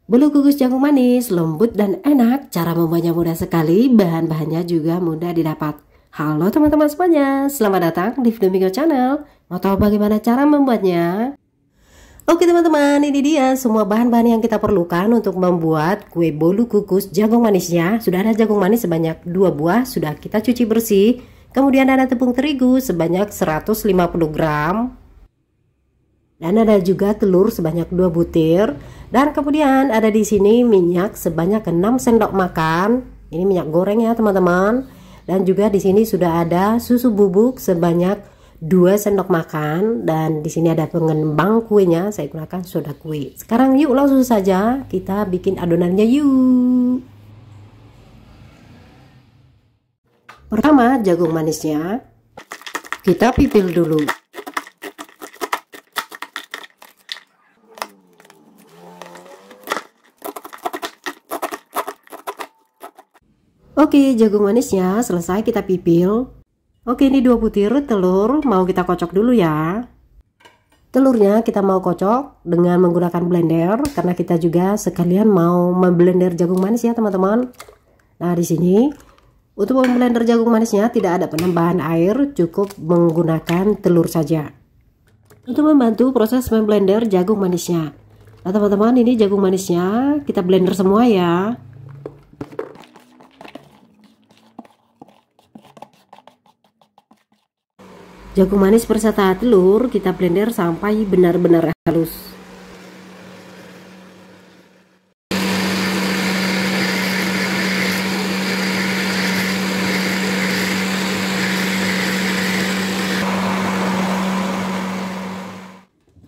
Bolu kukus jagung manis, lembut dan enak. Cara membuatnya mudah sekali, bahan-bahannya juga mudah didapat. Halo teman-teman semuanya, selamat datang di Vdomiko Channel. Mau tahu bagaimana cara membuatnya? Oke teman-teman, ini dia semua bahan-bahan yang kita perlukan untuk membuat kue bolu kukus jagung manisnya. Sudah ada jagung manis sebanyak 2 buah, sudah kita cuci bersih. Kemudian ada tepung terigu sebanyak 150 gram. Dan ada juga telur sebanyak 2 butir. Dan kemudian ada di sini minyak sebanyak 6 sendok makan. Ini minyak goreng ya teman-teman. Dan juga di sini sudah ada susu bubuk sebanyak 2 sendok makan. Dan di sini ada pengembang kuenya, saya gunakan soda kue. Sekarang yuk langsung saja kita bikin adonannya yuk. Pertama, jagung manisnya kita pipil dulu. Oke, jagung manisnya selesai kita pipil. Oke, ini 2 butir telur mau kita kocok dulu ya. Telurnya kita mau kocok dengan menggunakan blender karena kita juga sekalian mau memblender jagung manis ya teman-teman. Nah, di sini untuk memblender jagung manisnya tidak ada penambahan air, cukup menggunakan telur saja. Untuk membantu proses memblender jagung manisnya. Nah, teman-teman, ini jagung manisnya kita blender semua ya. Jagung manis berserta telur kita blender sampai benar-benar halus.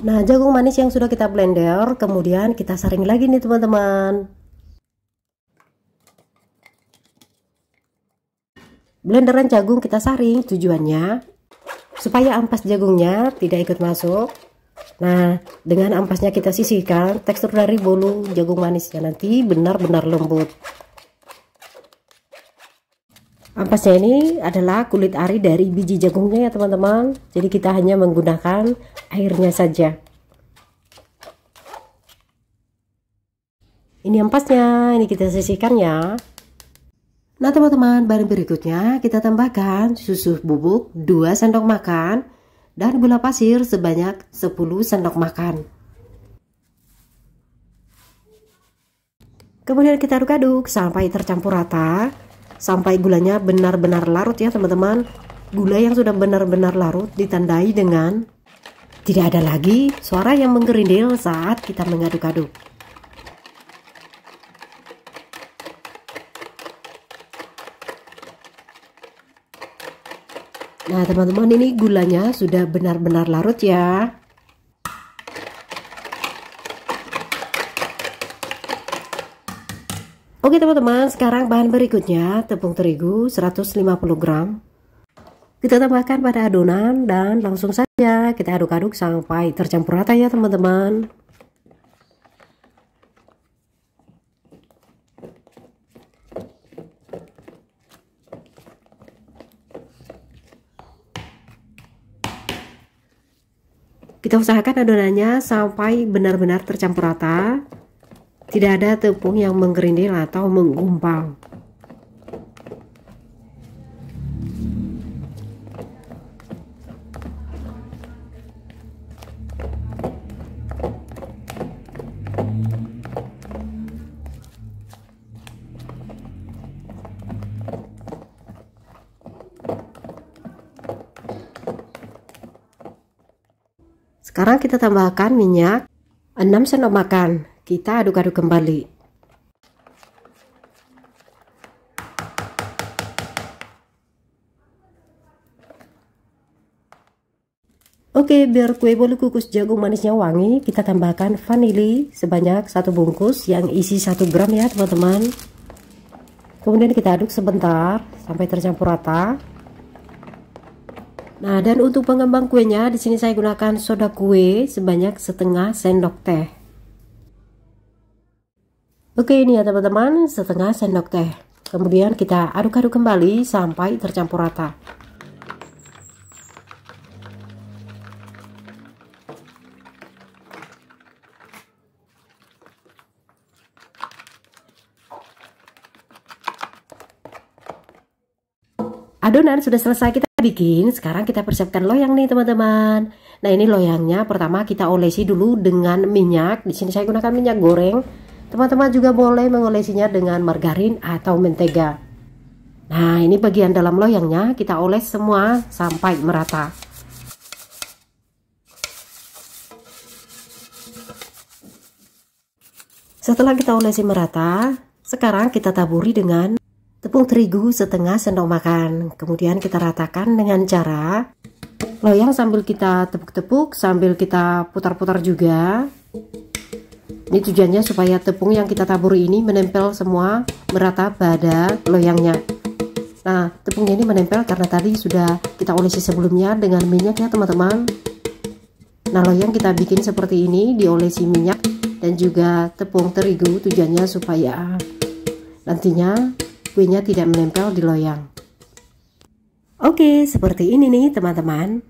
Nah, jagung manis yang sudah kita blender, kemudian kita saring lagi nih teman-teman. Blenderan jagung kita saring tujuannya supaya ampas jagungnya tidak ikut masuk. Nah, dengan ampasnya kita sisihkan tekstur dari bolu jagung manisnya nanti benar-benar lembut. Ampasnya ini adalah kulit ari dari biji jagungnya ya teman-teman. Jadi kita hanya menggunakan airnya saja. Ini ampasnya, ini kita sisihkan ya. Nah teman-teman, bahan berikutnya kita tambahkan susu bubuk 2 sendok makan dan gula pasir sebanyak 10 sendok makan. Kemudian kita aduk-aduk sampai tercampur rata, sampai gulanya benar-benar larut ya teman-teman. Gula yang sudah benar-benar larut ditandai dengan tidak ada lagi suara yang menggerindil saat kita mengaduk-aduk. Nah teman-teman, ini gulanya sudah benar-benar larut ya. Oke teman-teman, sekarang bahan berikutnya tepung terigu 150 gram. Kita tambahkan pada adonan dan langsung saja kita aduk-aduk sampai tercampur rata ya teman-teman. Kita usahakan adonannya sampai benar-benar tercampur rata. Tidak ada tepung yang menggerindil atau menggumpal. Sekarang kita tambahkan minyak 6 sendok makan. Kita aduk-aduk kembali. Oke, biar kue bolu kukus jagung manisnya wangi, kita tambahkan vanili sebanyak 1 bungkus yang isi 1 gram ya teman-teman. Kemudian kita aduk sebentar sampai tercampur rata. Nah, dan untuk pengembang kuenya di sini saya gunakan soda kue sebanyak setengah sendok teh. Oke, ini ya teman-teman, setengah sendok teh. Kemudian kita aduk-aduk kembali sampai tercampur rata. Adonan sudah selesai kita bikin, sekarang kita persiapkan loyang nih teman-teman. Nah ini loyangnya, pertama kita olesi dulu dengan minyak. Di sini saya gunakan minyak goreng. Teman-teman juga boleh mengolesinya dengan margarin atau mentega. Nah ini bagian dalam loyangnya kita oles semua sampai merata. Setelah kita olesi merata, sekarang kita taburi dengan tepung terigu setengah sendok makan. Kemudian kita ratakan dengan cara loyang sambil kita tepuk-tepuk, sambil kita putar-putar juga. Ini tujuannya supaya tepung yang kita taburi ini menempel semua merata pada loyangnya. Nah, tepungnya ini menempel karena tadi sudah kita olesi sebelumnya dengan minyak ya teman-teman. Nah, loyang kita bikin seperti ini, diolesi minyak dan juga tepung terigu, tujuannya supaya nantinya kuenya tidak menempel di loyang. Oke, seperti ini nih teman-teman.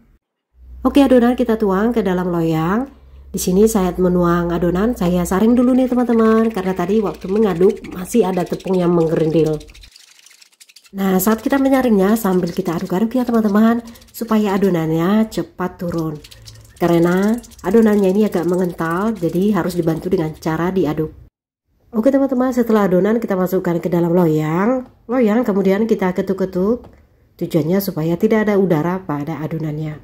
Oke, adonan kita tuang ke dalam loyang. Di sini saya menuang adonan, saya saring dulu nih teman-teman, karena tadi waktu mengaduk masih ada tepung yang menggerindil. Nah, saat kita menyaringnya sambil kita aduk-aduk ya teman-teman, supaya adonannya cepat turun. Karena adonannya ini agak mengental, jadi harus dibantu dengan cara diaduk. Oke teman-teman, setelah adonan kita masukkan ke dalam loyang. Kemudian kita ketuk-ketuk. Tujuannya supaya tidak ada udara pada adonannya.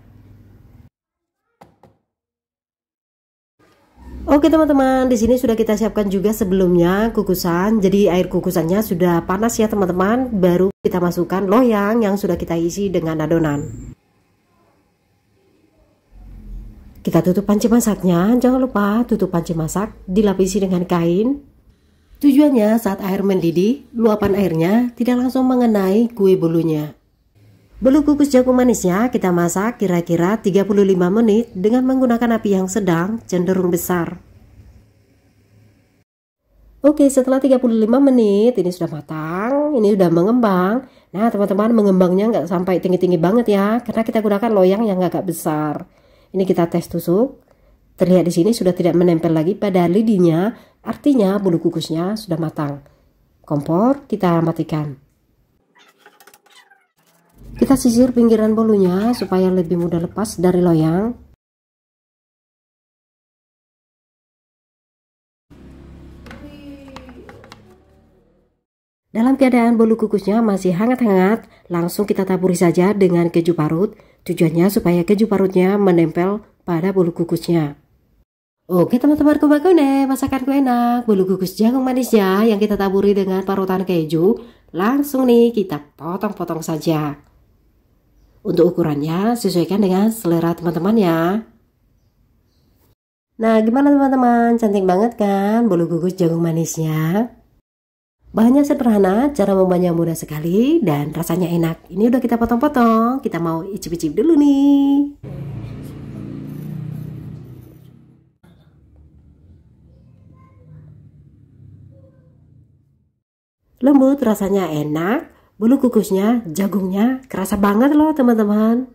Oke teman-teman, di sini sudah kita siapkan juga sebelumnya kukusan. Jadi air kukusannya sudah panas ya teman-teman. Baru kita masukkan loyang yang sudah kita isi dengan adonan. Kita tutup panci masaknya. Jangan lupa tutup panci masak dilapisi dengan kain. Tujuannya saat air mendidih, luapan airnya tidak langsung mengenai kue bolunya. Bolu kukus jagung manisnya kita masak kira-kira 35 menit dengan menggunakan api yang sedang cenderung besar. Oke, setelah 35 menit ini sudah matang, ini sudah mengembang. Nah teman-teman, mengembangnya nggak sampai tinggi-tinggi banget ya, karena kita gunakan loyang yang agak besar. Ini kita tes tusuk. Terlihat di sini sudah tidak menempel lagi pada lidinya, artinya bolu kukusnya sudah matang. Kompor kita matikan. Kita sisir pinggiran bolunya supaya lebih mudah lepas dari loyang. Dalam keadaan bolu kukusnya masih hangat-hangat, langsung kita taburi saja dengan keju parut. Tujuannya supaya keju parutnya menempel pada bolu kukusnya. Oke teman-teman, kumaha masakanku enak. Bolu kukus jagung manisnya yang kita taburi dengan parutan keju, langsung nih kita potong-potong saja. Untuk ukurannya sesuaikan dengan selera teman-teman ya. Nah gimana teman-teman, cantik banget kan bolu kukus jagung manisnya? Bahannya sederhana, cara membuatnya mudah sekali dan rasanya enak. Ini udah kita potong-potong, kita mau icip-icip dulu nih. Lembut, rasanya enak, bolu kukusnya, jagungnya kerasa banget loh teman-teman.